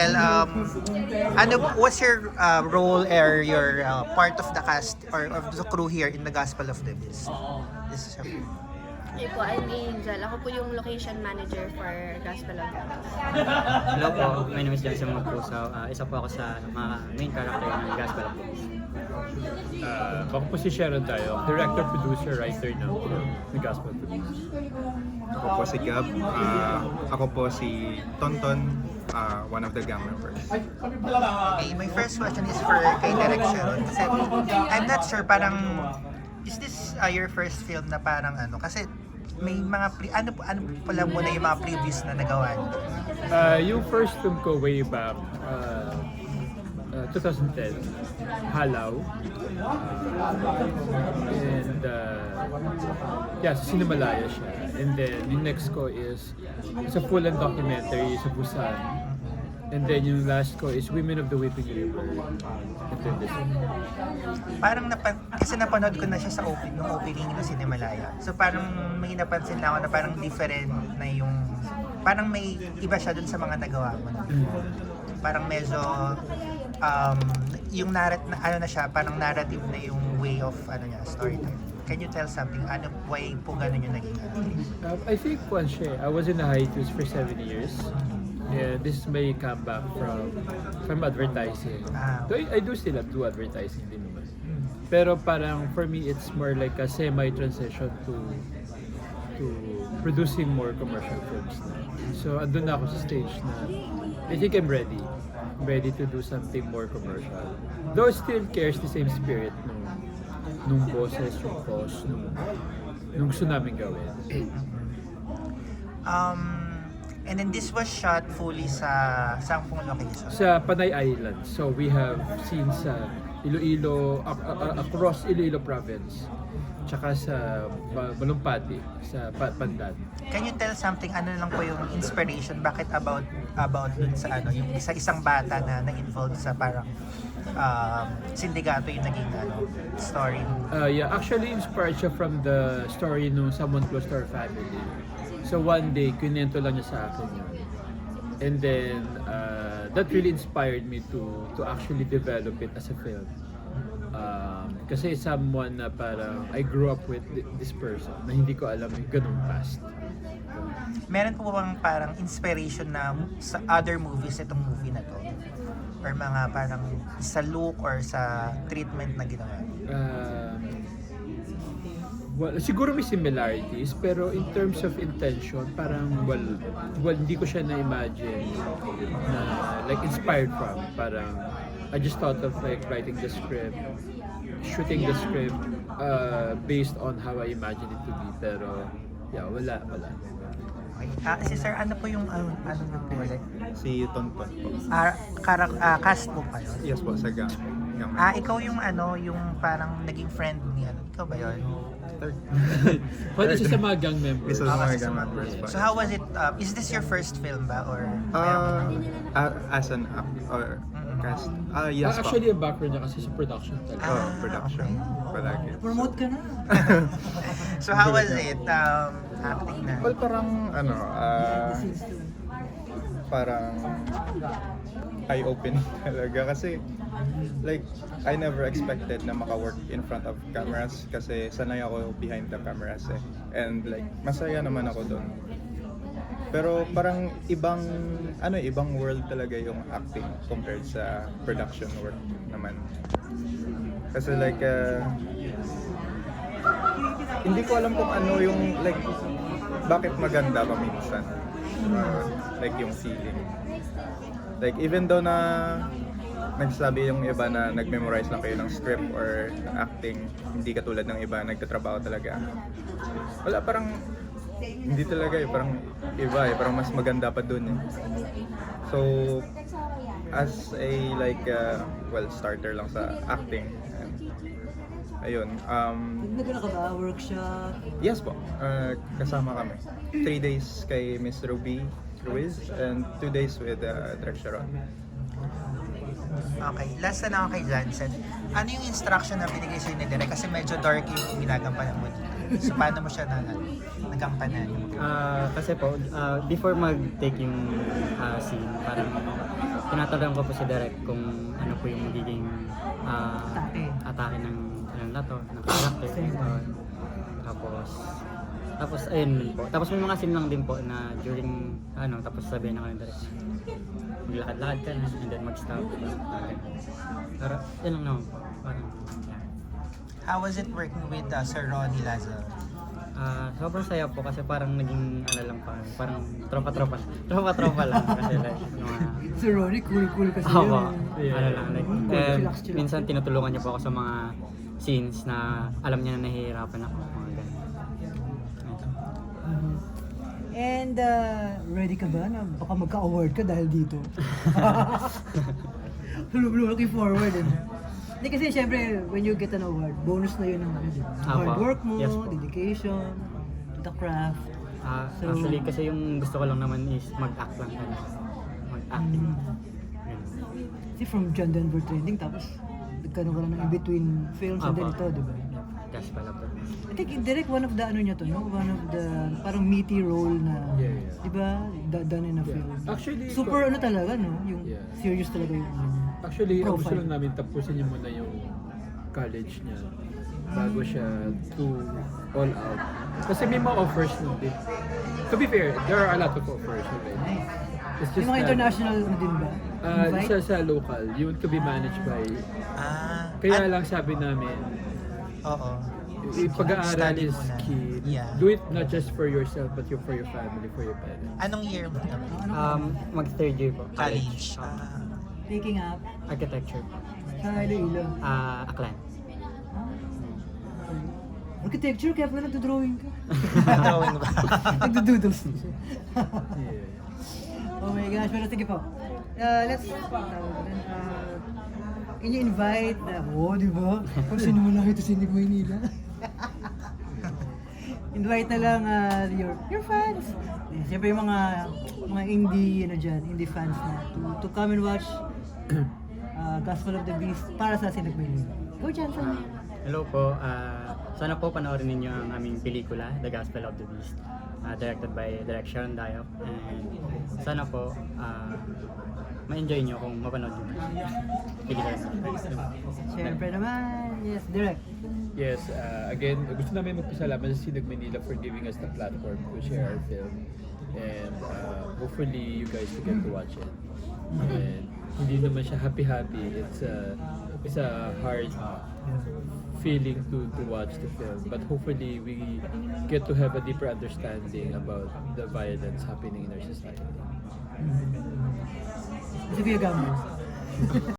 Well, what's your role or your part of the cast or of the crew here in the Gospel of the Biz? This is Hey po, I'm Angel. Ako po yung location manager for Gospel of God. Hello po, my name is Johnson Magpusaw. Isa po ako sa mga main character ng Gospel of God. Ako po si Sharon Tayo, director, producer, writer ng The Gospel of God. Ako po si Gab. Ako po si Tonton, one of the gang members. Okay, my first question is for kay Direk Sharon. Kasi I'm not sure, parang is this your first film na parang ano? Kasi may mga ano pala muna yung mga previous na nagawa niyo? Yung first film ko way back, 2010, Halaw. And yeah, sa Cinemalaya siya. And then yung next ko is a full-on documentary sa Busan. And then yung last ko is Women of the Weeping River. Ito this. Parang kasi napanood ko na siya sa opening ng Cinemalaya. So parang may napansin na ako na parang different na yung parang may iba siya dun sa mga nagawa mo. Parang medyo yung narrative na ano na siya, parang narrative na yung way of ano niya, storytelling. Can you tell something? Ano, why po ganun yung naging I think once I was in the hiatus for 7 years. Yeah, this is my comeback from advertising. So I do still do advertising din naman. Pero parang for me it's more like a semi-transition to producing more commercial films na. So andun na ako sa stage na I think I'm ready. I'm ready to do something more commercial. Though it still carries the same spirit nung boses, yung cause, nung gusto namin gawin. And then this was shot fully sa saan pong location? Sa Panay Island. So we have scenes sa Iloilo, across Iloilo province. Tsaka sa Malumpati, sa Pandan. Can you tell something, ano lang po yung inspiration? Bakit about dun sa ano, yung isang bata na na-involved sa parang sindikato yung naging story? Yeah, actually inspired siya from the story nung Someone Close to Our Family. So one day, kinento lang niya sa akin yun. And then, that really inspired me to actually develop it as a film. Kasi someone na parang I grew up with this person na hindi ko alam yung ganung past. Meron po bang parang inspiration na sa other movies itong movie na to? Or mga parang sa look or sa treatment na ginawa? Well, siguro may similarities, pero in terms of intention, parang well hindi ko siya na-imagine na like inspired from. Parang I just thought of like writing the script, shooting the script based on how I imagined it to be. Pero yeah, wala. Okay. Si Sir, ano po yung ano po ulit? Si Tonton po. Cast po kayo? Yes po, sa gang. Ikaw yung yung parang naging friend ni Ikaw ba yun? Pwede siya sa mga gang members. Isa sa mga Kasi gang members po. So how was it? Is this your first film ba? Or As an or cast? Yes po. Actually, yung background niya kasi sa production talaga. Production. Palagi. Promote ka na. So how was it? Acting na. Well, parang parang eye-opening talaga kasi like I never expected na maka-work in front of cameras kasi sanay ako behind the cameras and like masaya naman ako doon. Pero parang ibang world talaga yung acting compared sa production work naman. Kasi like hindi ko alam kung ano yung like bakit maganda paminsan. Like yung feeling. Like even though na nagsasabi yung iba na nag-memorize lang kayo ng script or acting, hindi katulad ng iba nagtatrabaho talaga. Wala, parang hindi talaga parang iba parang mas maganda pa dun So as a like starter lang sa acting. Ayun. Nagano ka ba? Workshop? Yes po. Kasama kami. 3 days kay Miss Ruby Ruiz and 2 days with Direk Sharon. Okay, last na ako kay Johnson. Ano yung instruction na binigay sa'yo ni Direk? Kasi medyo dark yung ginagampanan mo dito. So paano mo siya nagampanan? Kasi po, before mag-take yung scene, parang tinatanong ko po si Direk kung ano po yung magiging atake ng ano na to, ng character. Tapos ayun din po. Tapos may mga scene lang din po na during tapos sabihin na Direk maglakad-lakad ka na and then mag-stop. Pero yun lang naman po. Parang, How was it working with Sir Ronnie Lazaro? sobrang saya po kasi parang naging lang pa, parang tropa lang kasi like Si Ronnie, cool kasi Haba. yun. Lang like Chillax. minsan tinutulungan niya po ako sa mga scenes na alam niya na nahihirapan ako mga ganun. And ready ka ba na baka magka-award ka dahil dito? Looking forward. Hindi kasi syempre, when you get an award, bonus na yun ng hard work mo, Yes po. dedication, to the craft. So- Actually kasi yung gusto ko lang naman is mag-act lang kami. Mag-acting. Yun. Kasi from John Denver Trending, tapos nagkaroon ka na ng in-between films and then ito, di ba? Gospel of the Beast. I think direct one of the niya to, no? One of the parang meaty role na, Yeah. di ba? Done in a film. Actually, Super talaga, no? Yung Yeah. serious talaga yung Actually, ang gusto profile. lang namin tapusin niya muna yung college niya bago siya to all out. Kasi may mga offers nun din. To be fair, there are a lot of offers already. It's Yung mga that, international din ba? Invite? sa local, you want to be managed by... Kaya lang sabi namin, Oo. pag-aaral Study is muna. key. Yeah. Do it not just for yourself, but for your family, for your parents. Anong year mo naman? Mag-third year po. College. Taking up Architecture po. sa Iloilo. Aklan. Architecture, kaya pala nagdodrawing ka. Drawing ba? Nagdodoodles. Yeah. Oh my gosh, pero sige po. Let's can you invite di ba? Kung sino mo lang ito sinig Maynila. Invite na lang your fans. Siyempre yung mga indie indie fans na to come and watch Gospel of the Beast para sa Sinag Maynila. Go Jansen. Hello po. Sana po panoorin ninyo ang aming pelikula, The Gospel of the Beast. Directed by Direk Sharon Diop. And sana po ma-enjoy nyo kung mapanood nyo pelikula na. Siyempre naman, yes, direct. Yes, again, gusto namin magpasalamat sa Sinag Manila for giving us the platform to share our film. And hopefully you guys will get to watch it. And hindi naman siya happy-happy. It's a hard feeling to watch the film. But hopefully we get to have a deeper understanding about the violence happening in our society. Sige, Gambo.